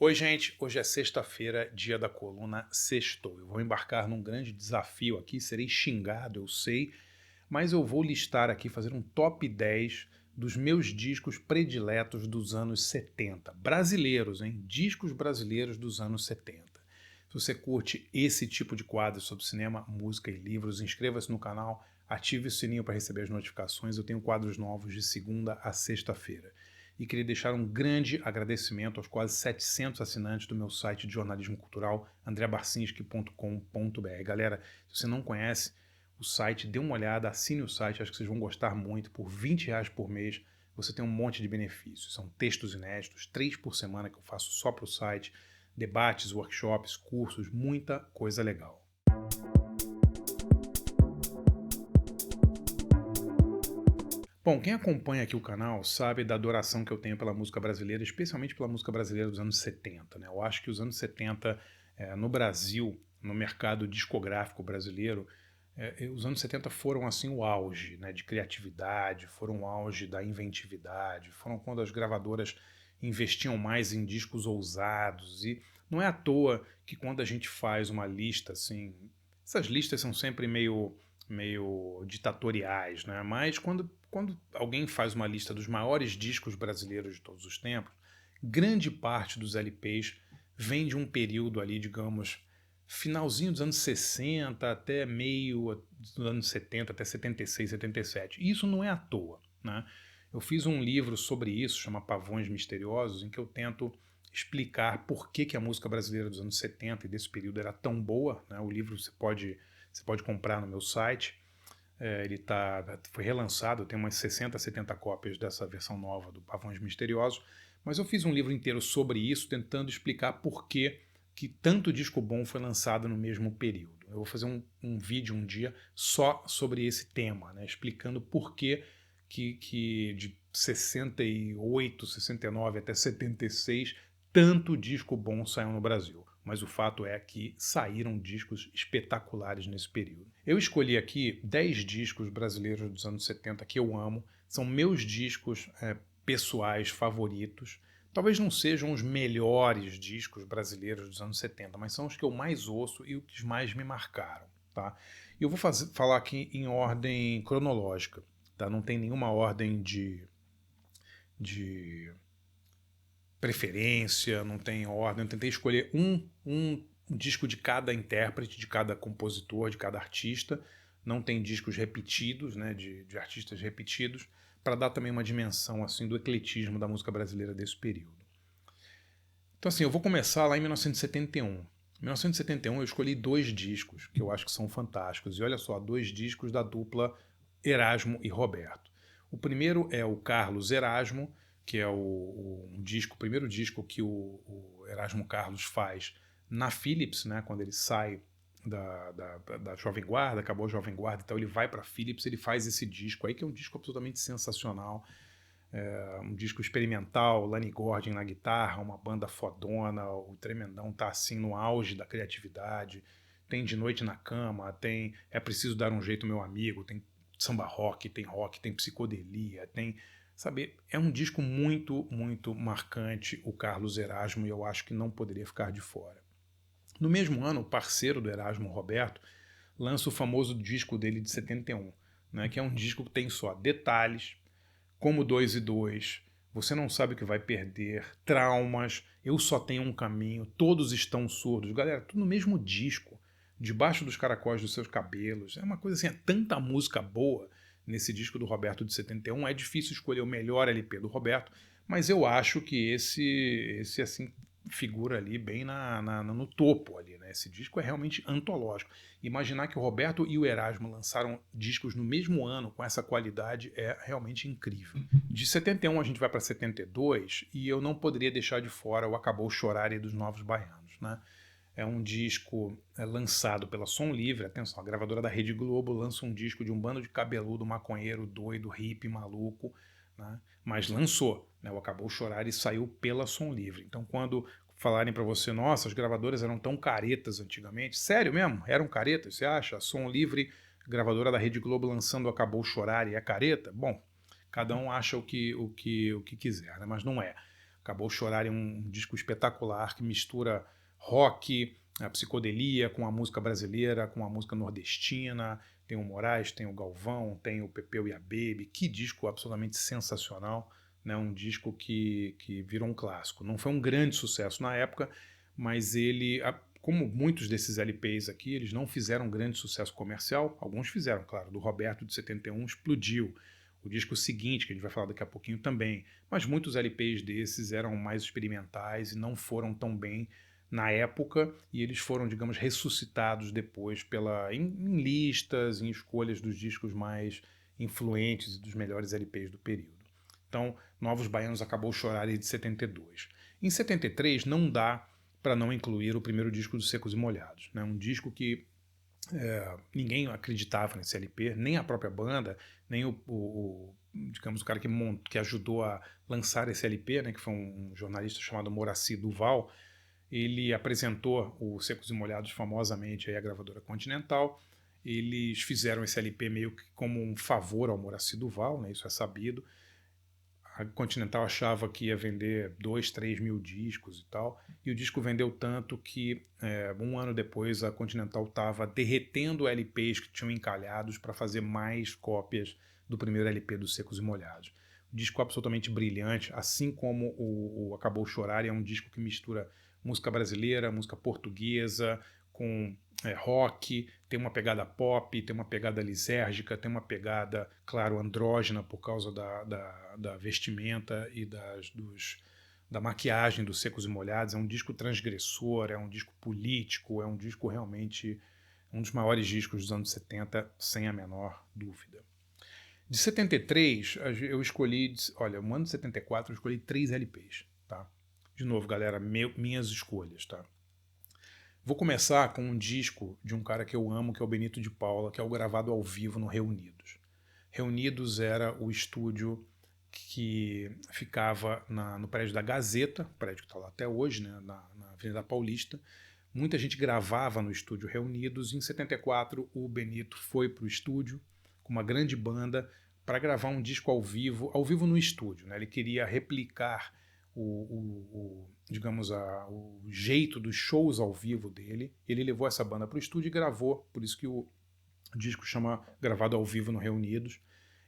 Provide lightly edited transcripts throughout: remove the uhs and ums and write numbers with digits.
Oi, gente. Hoje é sexta-feira, dia da coluna Sextou. Eu vou embarcar num grande desafio aqui, serei xingado, eu sei, mas eu vou listar aqui, fazer um top 10 dos meus discos prediletos dos anos 70. Brasileiros, hein? Discos brasileiros dos anos 70. Se você curte esse tipo de quadro sobre cinema, música e livros, inscreva-se no canal, ative o sininho para receber as notificações. Eu tenho quadros novos de segunda a sexta-feira. E queria deixar um grande agradecimento aos quase 700 assinantes do meu site de jornalismo cultural, andreabarcinski.com.br. Galera, se você não conhece o site, dê uma olhada, assine o site, acho que vocês vão gostar muito. Por R$ 20 por mês, você tem um monte de benefícios. São textos inéditos, 3 por semana que eu faço só para o site, debates, workshops, cursos, muita coisa legal. Bom, quem acompanha aqui o canal sabe da adoração que eu tenho pela música brasileira, especialmente pela música brasileira dos anos 70, né? Eu acho que os anos 70, no Brasil, no mercado discográfico brasileiro, os anos 70 foram assim o auge, né, de criatividade, foram o auge da inventividade, foram quando as gravadoras investiam mais em discos ousados. E não é à toa que quando a gente faz uma lista assim, essas listas são sempre meio ditatoriais, né? Mas quando alguém faz uma lista dos maiores discos brasileiros de todos os tempos, grande parte dos LPs vem de um período ali, digamos, finalzinho dos anos 60 até meio dos anos 70, até 76, 77. E isso não é à toa, né? Eu fiz um livro sobre isso, chama Pavões Misteriosos, em que eu tento explicar por que a música brasileira dos anos 70 e desse período era tão boa, né? O livro você pode comprar no meu site. Ele foi relançado, tem umas 60, 70 cópias dessa versão nova do Pavões Misteriosos, mas eu fiz um livro inteiro sobre isso, tentando explicar por que tanto disco bom foi lançado no mesmo período. Eu vou fazer um vídeo um dia só sobre esse tema, né, explicando por que de 68, 69 até 76, tanto disco bom saiu no Brasil. Mas o fato é que saíram discos espetaculares nesse período. Eu escolhi aqui 10 discos brasileiros dos anos 70 que eu amo, são meus discos pessoais favoritos. Talvez não sejam os melhores discos brasileiros dos anos 70, mas são os que eu mais ouço e os que mais me marcaram. Tá? E eu vou falar aqui em ordem cronológica. Tá? Não tem nenhuma ordem de preferência, não tem ordem. Eu tentei escolher um disco de cada intérprete, de cada compositor, de cada artista. Não tem discos repetidos, né, de artistas repetidos, para dar também uma dimensão assim do ecletismo da música brasileira desse período. Então assim, eu vou começar lá em 1971. Em 1971 eu escolhi 2 discos que eu acho que são fantásticos. E olha só, 2 discos da dupla Erasmo e Roberto. O primeiro é o Carlos Erasmo, que é o primeiro disco que o Erasmo Carlos faz na Philips, né, quando ele sai da Jovem Guarda, acabou a Jovem Guarda, então ele vai para a Philips, ele faz esse disco aí, que é um disco absolutamente sensacional, um disco experimental, Lani Gordon na guitarra, uma banda fodona, o Tremendão tá assim no auge da criatividade, tem De Noite na Cama, tem É Preciso Dar um Jeito Meu Amigo, tem samba rock, tem psicodelia, tem, sabe, é um disco muito, muito marcante, o Carlos Erasmo, e eu acho que não poderia ficar de fora. No mesmo ano, o parceiro do Erasmo, Roberto, lança o famoso disco dele de 71, né, que é um disco que tem só detalhes, como 2 e 2, você não sabe o que vai perder, traumas, eu só tenho um caminho, todos estão surdos. Galera, tudo no mesmo disco, debaixo dos caracóis dos seus cabelos. É uma coisa assim, é tanta música boa nesse disco do Roberto de 71, é difícil escolher o melhor LP do Roberto, mas eu acho que esse assim, figura ali bem no topo ali, né? Esse disco é realmente antológico. Imaginar que o Roberto e o Erasmo lançaram discos no mesmo ano com essa qualidade é realmente incrível. De 71 a gente vai para 72 e eu não poderia deixar de fora o Acabou Chorar dos Novos Baianos, né? É um disco lançado pela Som Livre, atenção, a gravadora da Rede Globo lança um disco de um bando de cabeludo, maconheiro, doido, hippie, maluco, né? Mas lançou, né? O Acabou Chorar e saiu pela Som Livre. Então quando falarem para você, nossa, as gravadoras eram tão caretas antigamente, sério mesmo? Eram caretas, você acha? A Som Livre, gravadora da Rede Globo lançando Acabou Chorar e é careta? Bom, cada um acha o que quiser, né? Mas não é. Acabou Chorar é um disco espetacular que mistura rock, a psicodelia com a música brasileira, com a música nordestina. Tem o Moraes, tem o Galvão, tem o Pepeu e a Baby. Que disco absolutamente sensacional, né? Um disco que virou um clássico. Não foi um grande sucesso na época, mas ele, como muitos desses LPs aqui, eles não fizeram um grande sucesso comercial. Alguns fizeram, claro. Do Roberto, de 71, explodiu. O disco seguinte, que a gente vai falar daqui a pouquinho também. Mas muitos LPs desses eram mais experimentais e não foram tão bem na época, e eles foram, digamos, ressuscitados depois em listas, em escolhas dos discos mais influentes e dos melhores LPs do período. Então, Novos Baianos Acabou Chorar de 72. Em 73 não dá para não incluir o primeiro disco dos Secos e Molhados, né? Um disco que ninguém acreditava nesse LP, nem a própria banda, nem digamos, o cara que ajudou a lançar esse LP, né, que foi um jornalista chamado Moraci Duval. Ele apresentou o Secos e Molhados famosamente aí à gravadora Continental. Eles fizeram esse LP meio que como um favor ao Moraci Duval, né, isso é sabido. A Continental achava que ia vender 2, 3 mil discos e tal, e o disco vendeu tanto que um ano depois a Continental estava derretendo LPs que tinham encalhados para fazer mais cópias do primeiro LP dos Secos e Molhados. Um disco absolutamente brilhante, assim como o Acabou Chorar, é um disco que mistura música brasileira, música portuguesa, com rock, tem uma pegada pop, tem uma pegada lisérgica, tem uma pegada, claro, andrógena por causa da vestimenta e da maquiagem dos Secos e Molhados. É um disco transgressor, é um disco político, é um disco realmente um dos maiores discos dos anos 70, sem a menor dúvida. De 73, eu escolhi, olha, no ano de 74 eu escolhi 3 LPs, tá? De novo, galera, minhas escolhas, tá? Vou começar com um disco de um cara que eu amo, que é o Benito de Paula, que é o gravado ao vivo no Reunidos. Reunidos era o estúdio que ficava no prédio da Gazeta, prédio que está lá até hoje, né, na Avenida Paulista. Muita gente gravava no estúdio Reunidos. Em 74, o Benito foi para o estúdio com uma grande banda para gravar um disco ao vivo no estúdio, né? Ele queria replicar digamos, o jeito dos shows ao vivo dele. Ele levou essa banda para o estúdio e gravou, por isso que o disco chama Gravado ao Vivo no Reunidos.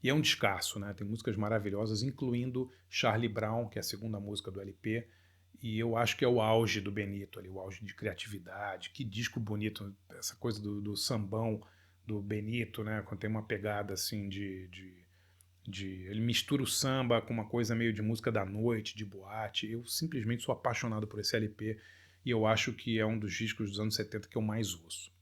E é um descasso, né? Tem músicas maravilhosas, incluindo Charlie Brown, que é a segunda música do LP, e eu acho que é o auge do Benito ali, o auge de criatividade. Que disco bonito, essa coisa do sambão do Benito, né? Quando tem uma pegada assim ele mistura o samba com uma coisa meio de música da noite, de boate. Eu simplesmente sou apaixonado por esse LP e eu acho que é um dos discos dos anos 70 que eu mais ouço.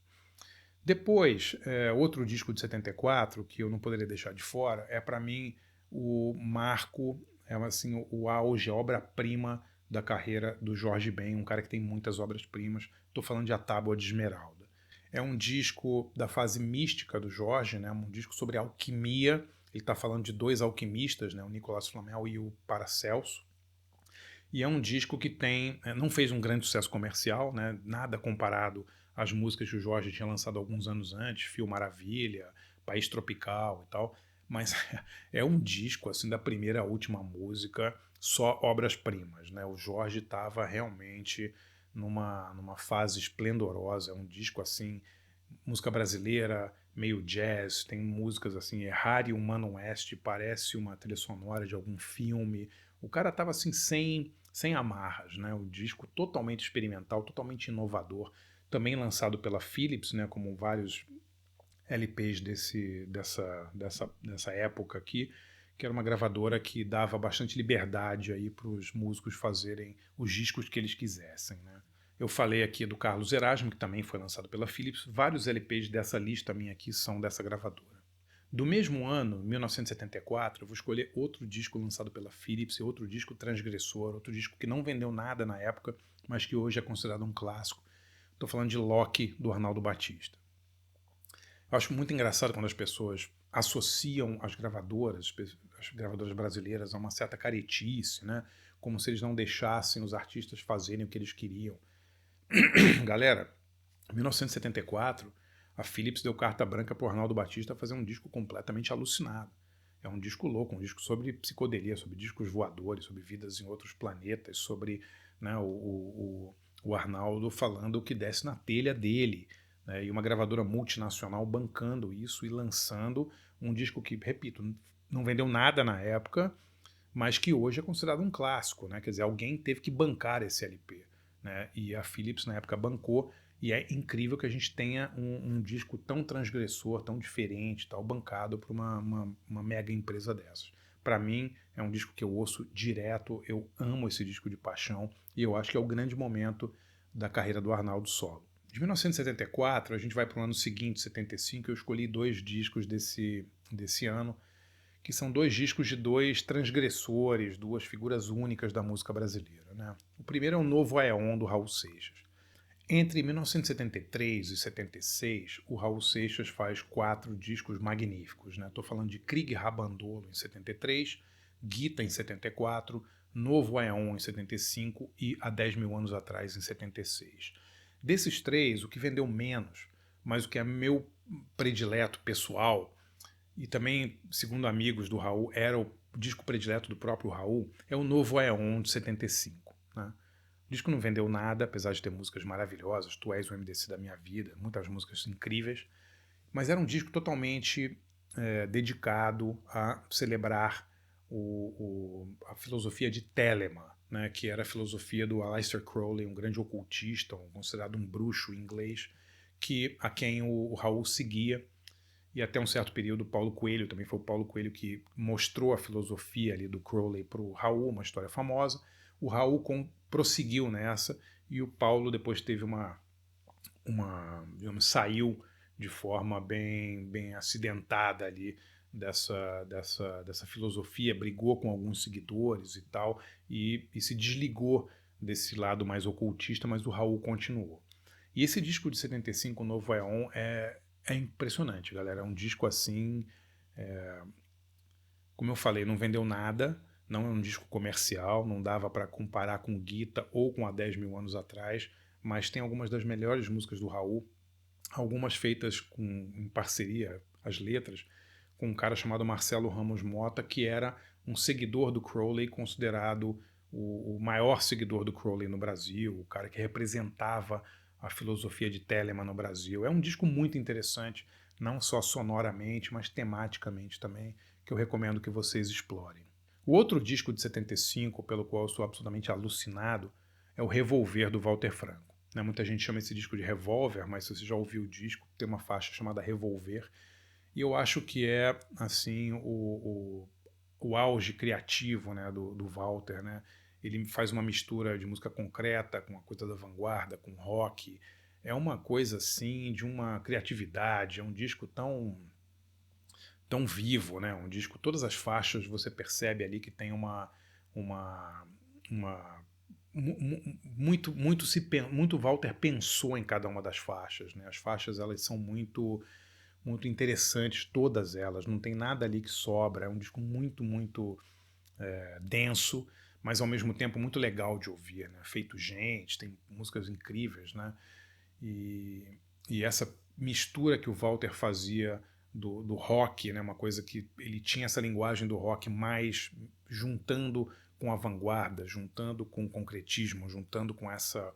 Depois, outro disco de 74 que eu não poderia deixar de fora é, para mim, o marco, assim, o auge, a obra-prima da carreira do Jorge Ben, um cara que tem muitas obras-primas. Estou falando de A Tábua de Esmeralda. É um disco da fase mística do Jorge, né? Um disco sobre alquimia. Ele está falando de 2 alquimistas, né? O Nicolas Flamel e o Paracelso. E é um disco que não fez um grande sucesso comercial, né? Nada comparado às músicas que o Jorge tinha lançado alguns anos antes, Fio Maravilha, País Tropical e tal, mas é um disco assim da primeira à última música, só obras-primas, né? O Jorge estava realmente numa fase esplendorosa, é um disco assim, música brasileira, meio jazz, tem músicas assim, Errare Humano Oeste, parece uma trilha sonora de algum filme. O cara estava assim sem amarras, né? O disco totalmente experimental, totalmente inovador, também lançado pela Philips, né? Como vários LPs dessa época aqui, que era uma gravadora que dava bastante liberdade aí para os músicos fazerem os discos que eles quisessem, né? Eu falei aqui do Carlos Erasmo, que também foi lançado pela Philips. Vários LPs dessa lista minha aqui são dessa gravadora. Do mesmo ano, 1974, eu vou escolher outro disco lançado pela Philips, outro disco transgressor, outro disco que não vendeu nada na época, mas que hoje é considerado um clássico. Estou falando de Loki, do Arnaldo Batista. Eu acho muito engraçado quando as pessoas associam as gravadoras brasileiras, a uma certa caretice, né? Como se eles não deixassem os artistas fazerem o que eles queriam. Galera, em 1974, a Philips deu carta branca para o Arnaldo Batista fazer um disco completamente alucinado. É um disco louco, um disco sobre psicodelia, sobre discos voadores, sobre vidas em outros planetas, sobre, né, o Arnaldo falando o que desce na telha dele, né, e uma gravadora multinacional bancando isso e lançando um disco que, repito, não vendeu nada na época, mas que hoje é considerado um clássico, né? Quer dizer, alguém teve que bancar esse LP, né? E a Philips na época bancou, e é incrível que a gente tenha um disco tão transgressor, tão diferente, tal, bancado por uma mega empresa dessas. Para mim, é um disco que eu ouço direto, eu amo esse disco de paixão, e eu acho que é o grande momento da carreira do Arnaldo solo. De 1974, a gente vai para o ano seguinte, 75, eu escolhi 2 discos desse ano, que são 2 discos de 2 transgressores, 2 figuras únicas da música brasileira. Né? O primeiro é o Novo Aeon, do Raul Seixas. Entre 1973 e 76, o Raul Seixas faz 4 discos magníficos. Estou falando de Krieg Rabandolo, em 73, Guita, em 74, Novo Aeon, em 75 e Há 10 Mil Anos Atrás, em 76. Desses 3, o que vendeu menos, mas o que é meu predileto pessoal, e também, segundo amigos do Raul, era o disco predileto do próprio Raul, é o Novo Aeon, de 75. Né? O disco não vendeu nada, apesar de ter músicas maravilhosas, Tu És o MDC da Minha Vida, muitas músicas incríveis, mas era um disco totalmente dedicado a celebrar a filosofia de Telemann, né, que era a filosofia do Aleister Crowley, um grande ocultista, considerado um bruxo inglês, a quem o Raul seguia. E até um certo período, Paulo Coelho, também foi o Paulo Coelho que mostrou a filosofia ali do Crowley para o Raul, uma história famosa. O Raul prosseguiu nessa, e o Paulo depois teve digamos, saiu de forma bem acidentada ali dessa filosofia, brigou com alguns seguidores e tal, e se desligou desse lado mais ocultista, mas o Raul continuou. E esse disco de 75, o Novo Aeon, é impressionante, galera. É um disco assim, como eu falei, não vendeu nada, não é um disco comercial, não dava para comparar com Guita ou com Há 10 Mil Anos Atrás, mas tem algumas das melhores músicas do Raul, algumas feitas em parceria, as letras, com um cara chamado Marcelo Ramos Mota, que era um seguidor do Crowley, considerado o maior seguidor do Crowley no Brasil, o cara que representava a filosofia de Telemann no Brasil. É um disco muito interessante, não só sonoramente, mas tematicamente também, que eu recomendo que vocês explorem. O outro disco de 75, pelo qual eu sou absolutamente alucinado, é o Revolver, do Walter Franco. Muita gente chama esse disco de Revolver, mas se você já ouviu o disco, tem uma faixa chamada Revolver, e eu acho que é assim o auge criativo, né, do Walter. Né? Ele faz uma mistura de música concreta com a coisa da vanguarda, com rock. É uma coisa assim de uma criatividade, é um disco tão vivo, né? Um disco, todas as faixas você percebe ali que tem uma muito Walter pensou em cada uma das faixas, né? As faixas, elas são muito interessantes, todas elas, não tem nada ali que sobra. É um disco muito denso, mas ao mesmo tempo muito legal de ouvir, né? Feito gente, tem músicas incríveis, né? E essa mistura que o Walter fazia do rock, né? Uma coisa que ele tinha essa linguagem do rock mais juntando com a vanguarda, juntando com o concretismo, juntando com essa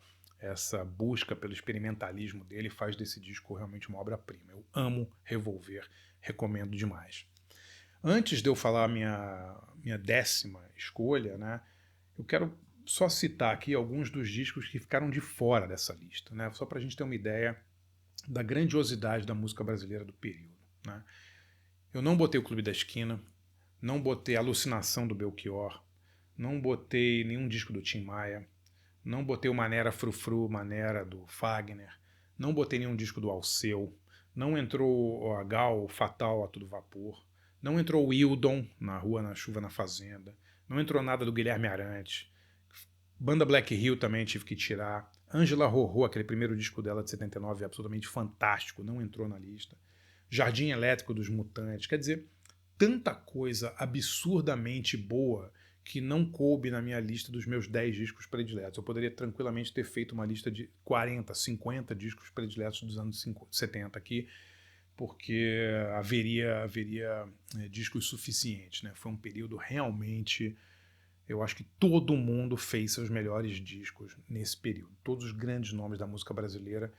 busca pelo experimentalismo dele, faz desse disco realmente uma obra-prima. Eu amo Revolver, recomendo demais. Antes de eu falar a minha 10ª escolha, né, eu quero só citar aqui alguns dos discos que ficaram de fora dessa lista, né, só para a gente ter uma ideia da grandiosidade da música brasileira do período. Né. Eu não botei o Clube da Esquina, não botei Alucinação do Belchior, não botei nenhum disco do Tim Maia, não botei o Manera Frufru, Manera do Fagner, não botei nenhum disco do Alceu, não entrou a Gal, Fatal, A Todo Vapor, não entrou o Hildon, Na Rua, na Chuva, na Fazenda, não entrou nada do Guilherme Arantes, Banda Black Hill também tive que tirar, Ângela Rorô, aquele primeiro disco dela de 79, é absolutamente fantástico, não entrou na lista, Jardim Elétrico dos Mutantes, quer dizer, tanta coisa absurdamente boa que não coube na minha lista dos meus 10 discos prediletos. Eu poderia tranquilamente ter feito uma lista de 40, 50 discos prediletos dos anos 70 aqui, porque haveria discos suficientes, né? Foi um período realmente, eu acho que todo mundo fez seus melhores discos nesse período. Todos os grandes nomes da música brasileira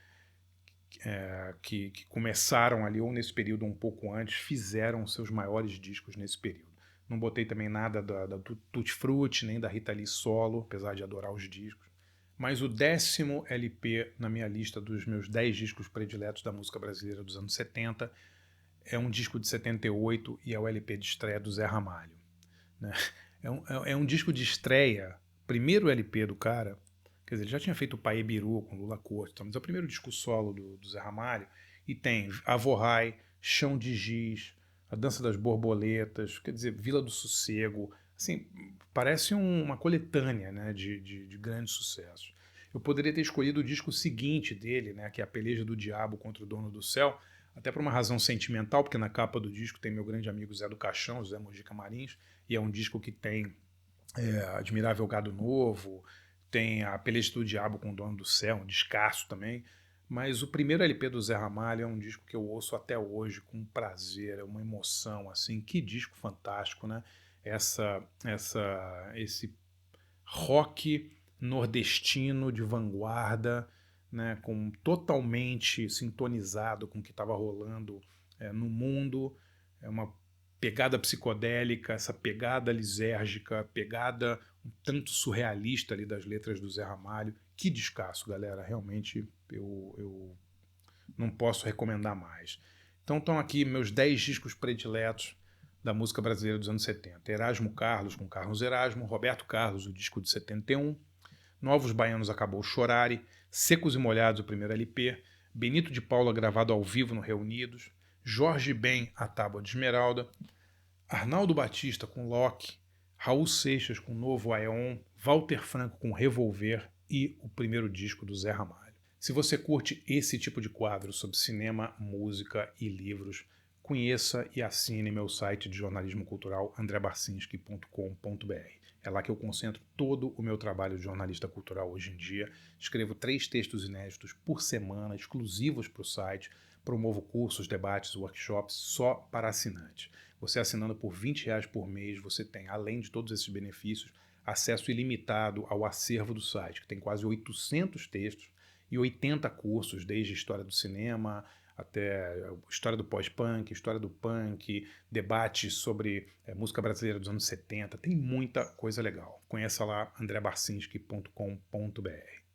que começaram ali ou nesse período ou um pouco antes, fizeram seus maiores discos nesse período. Não botei também nada da Tutti Frutti, nem da Rita Lee solo, apesar de adorar os discos. Mas o 10º LP na minha lista dos meus 10 discos prediletos da música brasileira dos anos 70 é um disco de 78 e é o LP de estreia do Zé Ramalho. Né? É um disco de estreia, primeiro LP do cara. Quer dizer, ele já tinha feito o Paê Biru com Lula Corte, mas é o primeiro disco solo do Zé Ramalho. E tem Avorrai, Chão de Giz, A Dança das Borboletas, quer dizer, Vila do Sossego. Assim, parece uma coletânea, né, de grandes sucessos. Eu poderia ter escolhido o disco seguinte dele, né, que é A Peleja do Diabo contra o Dono do Céu, até por uma razão sentimental, porque na capa do disco tem meu grande amigo Zé do Caixão, José Mojica Marins, e é um disco que tem Admirável Gado Novo, tem A Peleja do Diabo com o Dono do Céu, um descasso também. Mas o primeiro LP do Zé Ramalho é um disco que eu ouço até hoje com prazer, é uma emoção, assim. Que disco fantástico, né? Esse rock nordestino de vanguarda, né? Totalmente sintonizado com o que estava rolando no mundo. É uma pegada psicodélica, essa pegada lisérgica, pegada um tanto surrealista ali das letras do Zé Ramalho. Que descasso, galera. Realmente eu não posso recomendar mais. Então estão aqui meus 10 discos prediletos da música brasileira dos anos 70. Erasmo Carlos, com Carlos Erasmo, Roberto Carlos, o disco de 71, Novos Baianos Acabou Chorare, Secos e Molhados, o primeiro LP, Benito de Paula gravado ao vivo no Reunidos, Jorge Ben, A Tábua de Esmeralda, Arnaldo Batista com Loki, Raul Seixas com Novo Aeon, Walter Franco com Revolver e o primeiro disco do Zé Ramalho. Se você curte esse tipo de quadro sobre cinema, música e livros, conheça e assine meu site de jornalismo cultural andrebarcinski.com.br. É lá que eu concentro todo o meu trabalho de jornalista cultural hoje em dia. Escrevo 3 textos inéditos por semana, exclusivos para o site. Promovo cursos, debates, workshops só para assinantes. Você assinando por R$20 por mês, você tem, além de todos esses benefícios, acesso ilimitado ao acervo do site, que tem quase 800 textos e 80 cursos, desde história do cinema até história do pós-punk, história do punk, debates sobre música brasileira dos anos 70. Tem muita coisa legal. Conheça lá andrebarcinski.com.br.